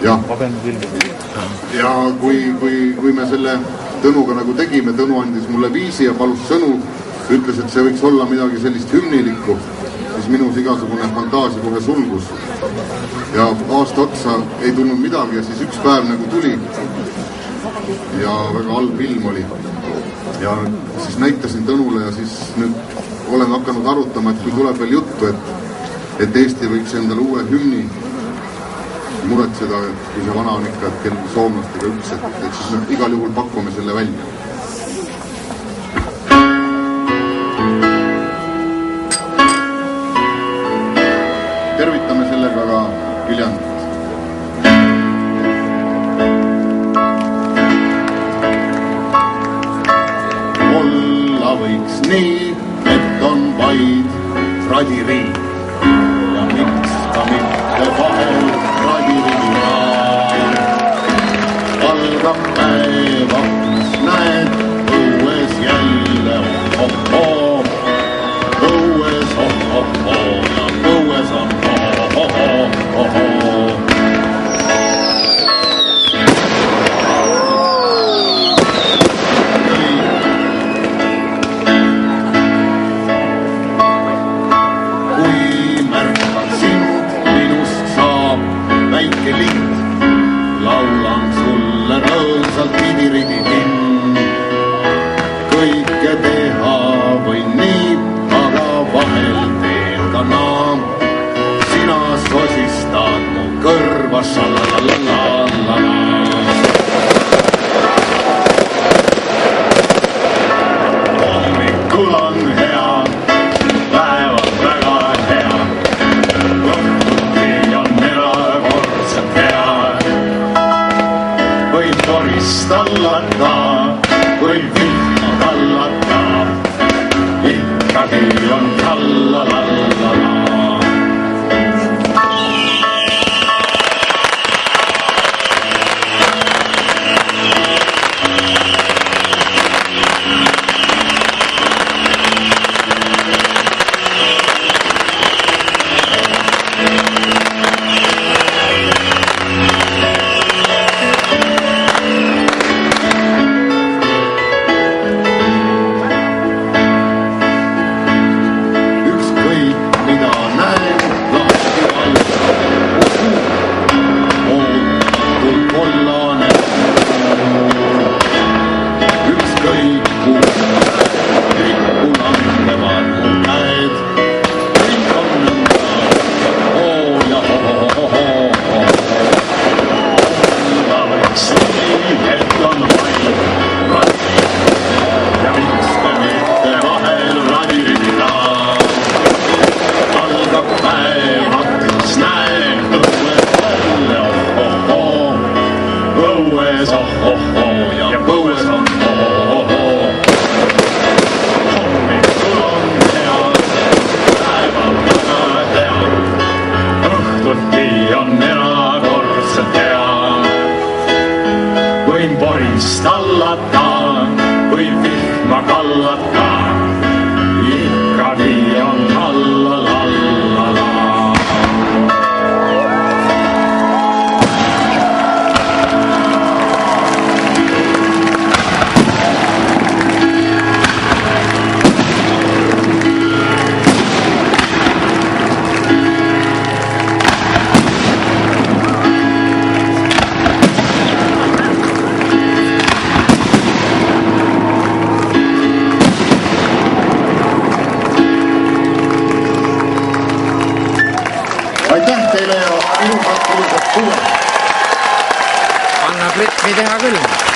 jah. Ja kui me selle Tõnuga nagu tegime, Tõnu andis mulle viisi ja palus sõnu, ütles, et see võiks olla midagi sellist hümnilikku, siis minus igasugune fantaasia kohe sulgus. Ja aasta otsa ei tulnud midagi ja siis üks päev nagu tuli ja väga halb ilm oli. Ja siis näitasin Tõnule ja siis nüüd oleme hakanud arutama, et kui tuleb veel juttu, et Eesti võiks endale uue hümni muretseda, kui see vana on ikka, et kell soomlastega üks, et siis me igal juhul pakume selle välja. Tervitame sellega ka Viljandit. Olla võiks nii, et on vaid radiriik ja miks ka mitte vahel radiriik. Algab päeva, näed õues jälle oh-oh-oh, õues oh-oh-oh ja õues on oh-oh-oh-oh. Laulan sulle rõõmsalt pidi-ridi-tin. Kõike teha võin nii, aga vahel teen ka naam. Sina sosistad mu kõrva šalalalala. Hommikul on hea, päev on väga hea. Koristallata, või vihma kallata, ikkagi on kallalallala. Koristallata, või vihma kallata, ikkagi on kallalallala. Aitäh teile ja ilusat suve! Annab ritmi teha küll.